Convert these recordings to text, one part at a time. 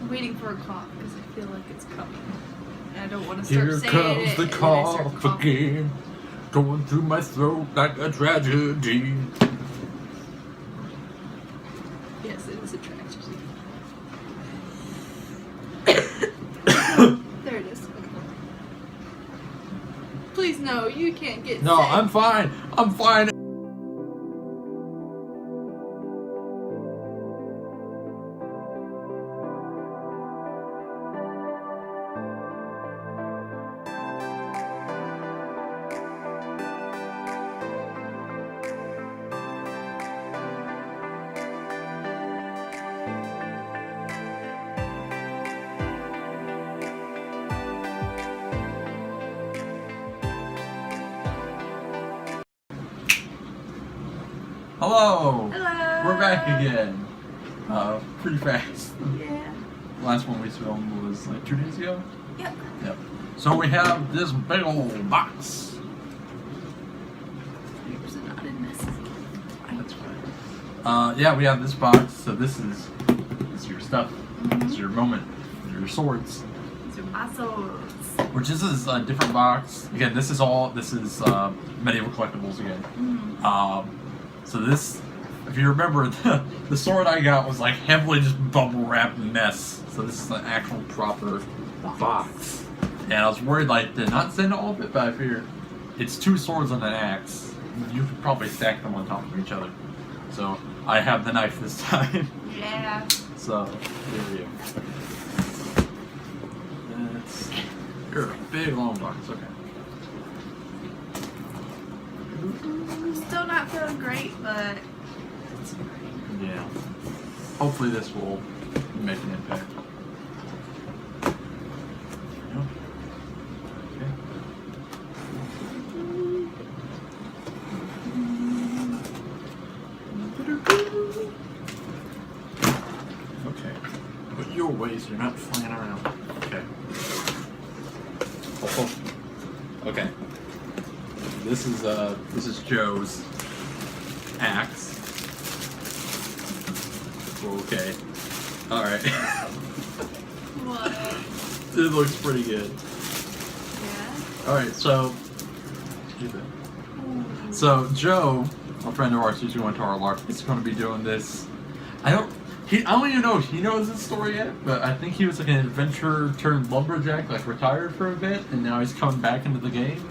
waiting for a cough because I feel like it's coming. And I don't want to start Here saying comes it. the And then I start cough coughing. again, going through my throat like a tragedy. Yes, it is a tragedy. There it is. Okay. Please, no, you can't get No, sick. I'm fine. I'm fine. Hello. Hello. We're back again. Pretty fast. Yeah. Last one we filmed was like 2 days ago. Yep. Yep. So we have this big old box. Papers are not in this. That's right. Yeah, we have this box. So this is your stuff. This is your moment. Your swords. These are my swords. Which this is a different box. Again, this is Medieval Collectables again. So this, if you remember, the sword I got was like heavily just bubble wrapped mess. So this is an actual proper box. And I was worried like to not send all of it, but I figured it's 2 swords and an axe. You could probably stack them on top of each other. So I have the knife this time. Yeah. So here we go. You're a big long box, okay. Still not feeling great, but Yeah. Hopefully this will make an impact. Yeah. Okay. Put your away so you're not flying around. Okay. Oh. Okay. This is Joe's axe. Okay. Alright. what? It looks pretty good. Yeah. Alright, so Joe, a friend of ours who's going to our Larp, is going to be doing this. I don't even know if he knows this story yet, but I think he was like an adventurer turned lumberjack, like retired for a bit, and now he's coming back into the game.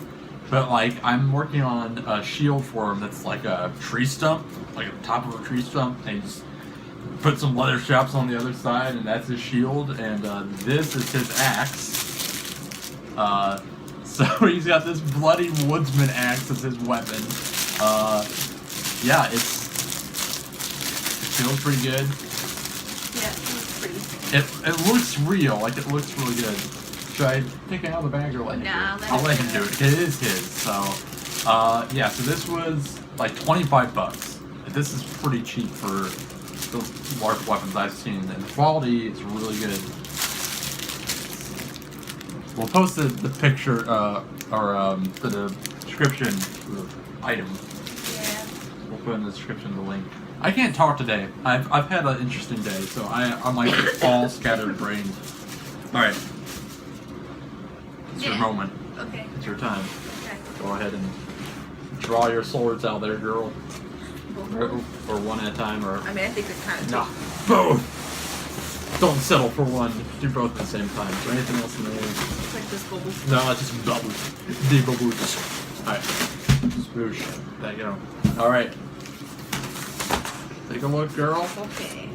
But like, I'm working on a shield for him that's like a tree stump, like at the top of a tree stump, and he just put some leather straps on the other side, and that's his shield, and this is his axe. So he's got this bloody woodsman axe as his weapon. Yeah, it feels pretty good. Yeah, it looks pretty. It looks real, like it looks really good. Should I take it out of the bag or let him do it? I'll let him do it. It is his. So, yeah. So this was like $25. This is pretty cheap for the Larp weapons I've seen, and the quality is really good. We'll post the picture or the description for the item. Yeah. We'll put in the description the link. I can't talk today. I've had an interesting day, so I'm like all scattered brained. All right. It's your moment. Okay. It's your time. Okay. Go ahead and draw your swords out there, girl. Or one at a time, or I mean, I think they're kind of. no, both. Don't settle for one. Do both at the same time. Is there anything else in there? It's like just bubbles. No, it's just bubbles. The bubbles. All right. Spoosh. There you go. All right. Take a look, girl. Okay.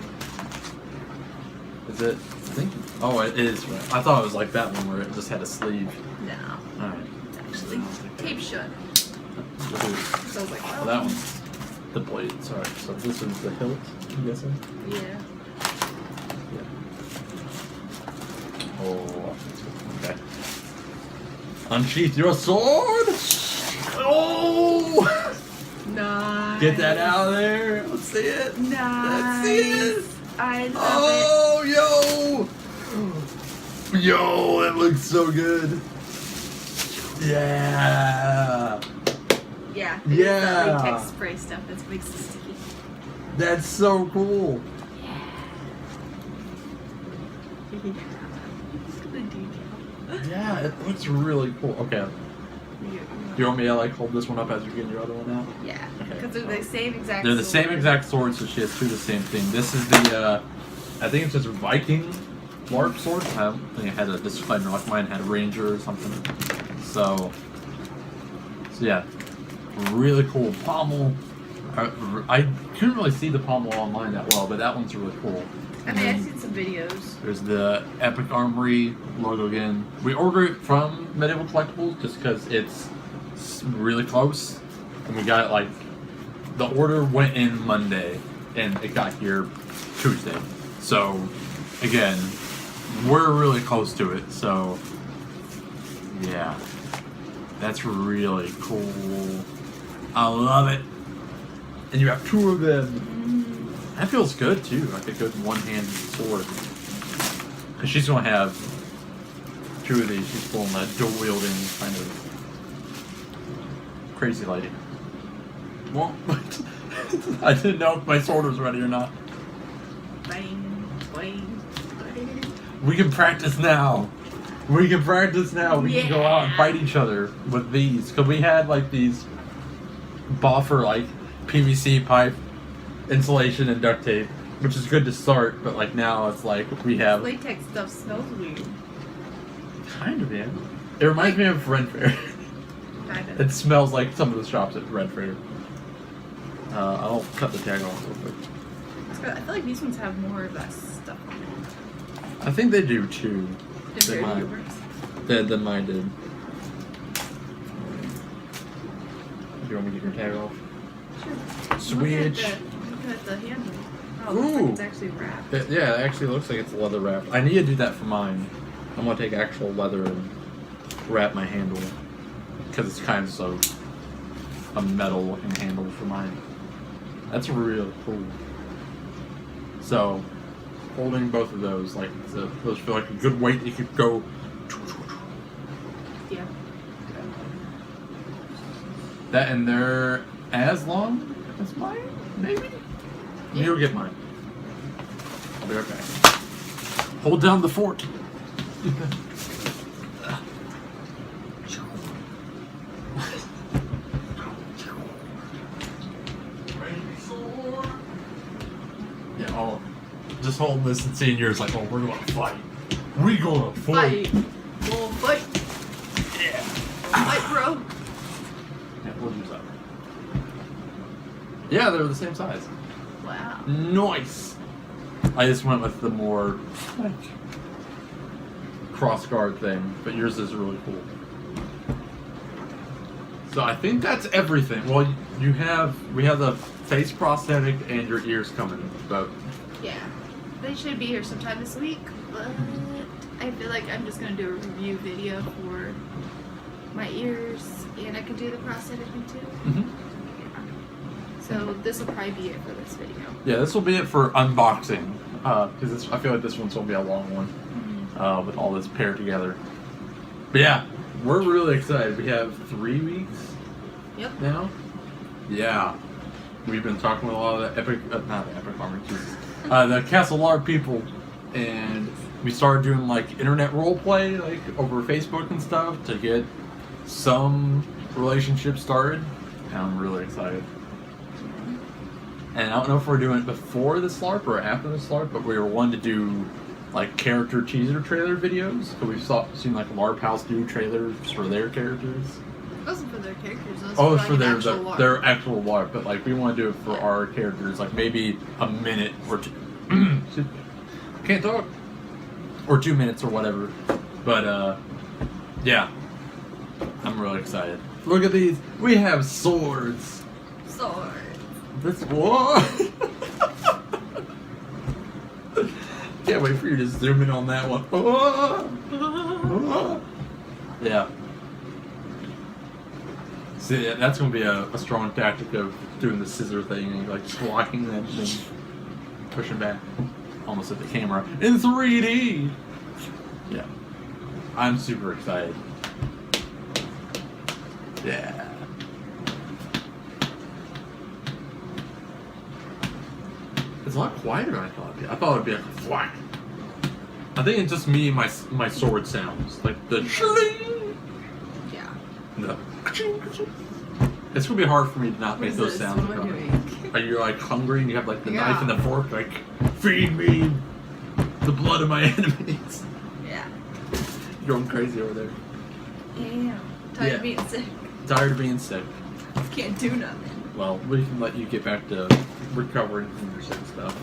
Is it? I think. Oh, it is. Right. I thought it was like that one where it just had a sleeve. No. All right. It's actually tape shut. So So I was like, well. that one's the blade. Sorry. So this is the hilt. I'm guessing. Yeah. Oh. Okay. Unsheath your sword. Oh. Nice. Get that out of there. Let's see it. Nice. Let's see it. I love Oh, yo. Yo, that looks so good. Yeah. it. Yeah. Yeah. That latex spray stuff that makes it sticky. That's so cool. Yeah. The detail. Yeah, it looks really cool. Okay. Do you want me to like hold this one up as you're getting your other one out? Yeah, Okay, because they're the same exact. They're the same exact sword, so she has two of the same thing. This is the, I think it's just Viking Larp sword. I think it had a disclaimer, like mine had a ranger or something. So yeah, really cool pommel. I couldn't really see the pommel online that well, but that one's really cool. I mean, I've seen some videos. There's the Epic Armoury logo again. We ordered it from Medieval Collectables just because it's really close. And we got it like, the order went in Monday and it got here Tuesday. So, again, we're really close to it. So, yeah. That's really cool. I love it. And you have two of them. That feels good too, like a good one-handed sword. Cause she's gonna have two of these. She's pulling that dual-wielding kind of crazy lady. Well, I didn't know if my sword was ready or not. Bang, bang, bang. We can practice now. We can practice now. We can go out and fight each other with these. Cause we had like these buffer like PVC pipe insulation and duct tape, which is good to start, but like now it's like we have Latex stuff smells weird. kind of, yeah. It reminds me of Red Fair. Kind of. It smells like some of the shops at Red Fair. I'll cut the tag off real quick. I feel like these ones have more of that stuff on it. I think they do too. Than mine did. Do you want me to get your tag off? Sure. Switch. Look at the handle. Oh, it looks Ooh. like it's actually wrapped. Yeah, it actually looks like it's leather wrapped. I need to do that for mine. I'm gonna take actual leather and wrap my handle because it's kind of so a metal looking handle for mine. That's really cool. So holding both of those, like those feel like a good weight. You could go. Yeah. That and they're as long as mine, maybe. Yeah. You'll get mine. I'll be right back. Hold down the fort. Yeah, oh, just holding this and seeing yours like, oh, we're gonna fight. We gonna fight. We'll fight. Yeah. Fight, bro. Yeah, we'll use that. Yeah, they're the same size. Wow. Nice. I just went with the more like cross guard thing, but yours is really cool. So I think that's everything. Well, we have the face prosthetic and your ears coming, but Yeah. They should be here sometime this week, but I feel like I'm just gonna do a review video for my ears, and I could do the prosthetic one too. mm-hmm. So this will probably be it for this video. Yeah, this will be it for unboxing, because I feel like this one's gonna be a long one, with all this paired together. But yeah, we're really excited. We have 3 weeks. Yep. Now. Yeah, we've been talking with a lot of the not the Epic Armor, Jesus, the Castle Larp people, and we started doing like internet role play, like over Facebook and stuff, to get some relationships started. And I'm really excited. And I don't know if we're doing it before this LARP or after this LARP, but we were wanting to do like character teaser trailer videos. So we've seen like LARP House do trailers for their characters. It wasn't for their characters. It was Oh, for, it's for like, their actual LARP, but like we want to do it for our characters, like maybe a minute or two. Can't talk. Or 2 minutes or whatever. But yeah, I'm really excited. Look at these. We have swords. Sword. This what? Can't wait for you to zoom in on that one. Yeah. See, that's gonna be a strong tactic of doing the scissor thing and like just walking and then pushing back, almost at the camera in 3D. Yeah, I'm super excited. Yeah. It's a lot quieter than I thought it'd be. I thought it'd be like a thwack. I think it's just me and my sword sounds. Like the shling. Yeah. No. It's gonna be hard for me to not make those sounds. What am I doing? Are you like hungry and you have like the Yeah. knife and the fork? Like, feed me the blood of my enemies. Yeah. You're going crazy over there. Yeah. Tired Yeah. of being sick. Tired of being sick. Can't do nothing. Well, we can let you get back to recovering from your sick stuff.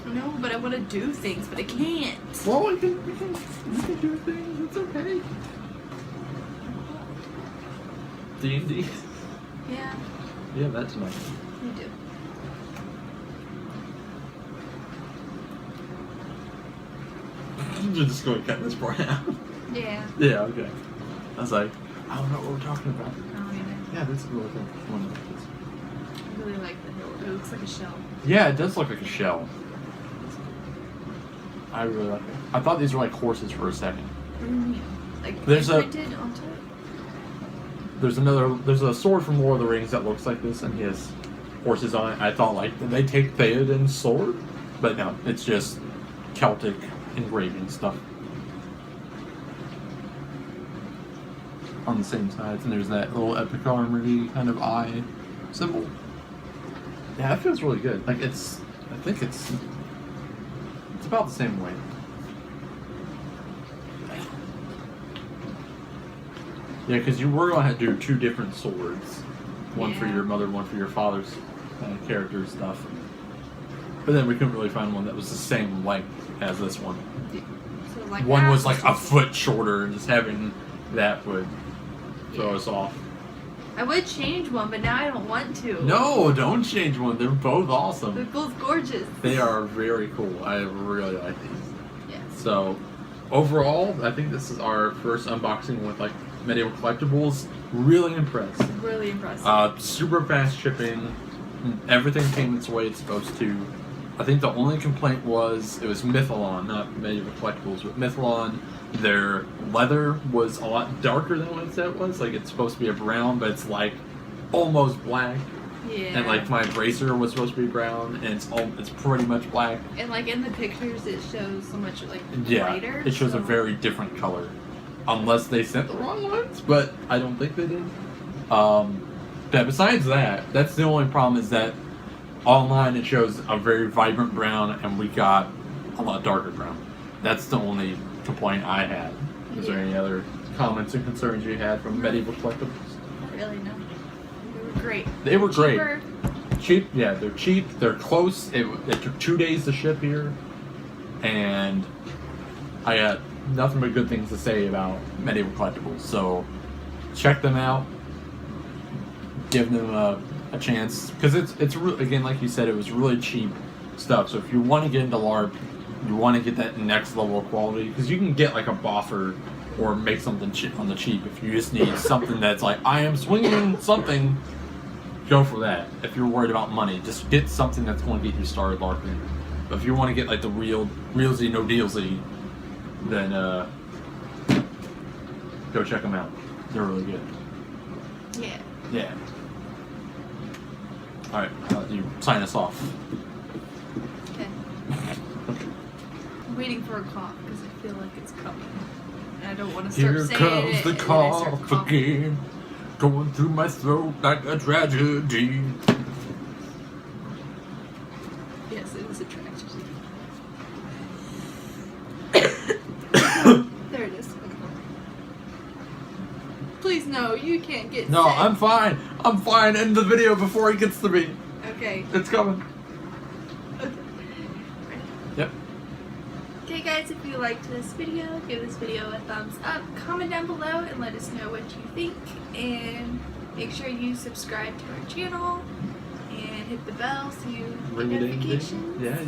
No, but I want to do things, but I can't. Well, we can do things. It's okay. D&D. Yeah, Yeah, that's nice. you do. You're just going to cut this part out. Yeah. Yeah, okay. I was like, I don't know what we're talking about. I don't either. Yeah, this is really cool. I really like the hill. It looks like a shell. Yeah, it does look like a shell. I really like it. I thought these were like horses for a second. What do you mean? Like There's a- printed onto it? There's a sword from Lord of the Rings that looks like this, and he has horses on it. I thought, like, did they take Theoden's sword? But no, it's just Celtic engraving stuff. On the same sides, and there's that little epic armoury kind of eye symbol. Yeah, that feels really good. Like, I think it's about the same weight. Yeah, because you were going to do two different swords. One for Yeah. your mother, one for your father's character stuff. But then we couldn't really find one that was the same length as this one. So like One that was like a just- foot shorter, and just having that would throw Yeah. us off. I would change one, but now I don't want to. No, don't change one. They're both They're awesome. both gorgeous. They are very cool. I really like these. Yes. So, overall, I think this is our first unboxing with like Medieval Collectables. Really impressed. Really impressive. Super fast shipping. Everything came its way it's supposed to. I think the only complaint was it was Mythalon, not Medieval Collectables, but Mythalon. Their leather was a lot darker than what it said it was. Like, it's supposed to be a brown, but it's like almost black. Yeah. And like my bracer was supposed to be brown, and it's pretty much black. And like in the pictures, it shows so much like Yeah, brighter. it shows so- a very different color, unless they sent the wrong ones. But I don't think they did. But besides that, that's the only problem is that online it shows a very vibrant brown, and we got a lot darker brown. That's the only complaint I had. Is there Yeah. any other comments and concerns you had from Medieval Collectables? Not really, no. They were great. They were great. Cheaper. Cheap, yeah, they're cheap. They're close. It took 2 days to ship here, and I got nothing but good things to say about Medieval Collectables. So check them out. Give them a chance because it's again, like you said, it was really cheap stuff. So if you want to get into LARP, you want to get that next level of quality, because you can get like a boffer or make something on the cheap if you just need something that's like, I am swinging something. Go for that. If you're worried about money, just get something that's going to get you started LARPing. But if you want to get like the realsy, no dealsy, then go check them out. They're really good. Yeah. Yeah. All right, you sign us off. Okay. I'm waiting for a cough because I feel like it's coming. And I don't want to start Here saying comes it the and then I start cough coughing. again, going through my throat like a tragedy. Yes, it is a tragedy. There it is. Please no, you can't get No, sick. I'm fine. I'm fine. End the video before he gets to me. Okay. It's coming. Okay. Yep. Okay guys, if you liked this video, give this video a thumbs up, comment down below and let us know what you think, and make sure you subscribe to our channel and hit the bell so you get Ring it in. notifications. Yeah.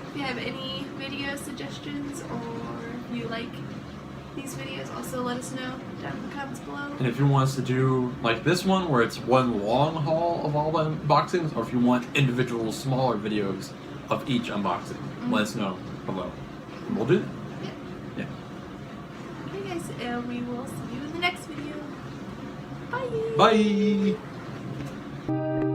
If you have any video suggestions or if you like these videos, also let us know down in the comments below. And if you want us to do like this one, where it's one long haul of all the unboxings, or if you want individual smaller videos of each unboxing, let us know below. And we'll do that. Yeah. Yeah. Okay guys, and we will see you in the next video. Bye! Bye.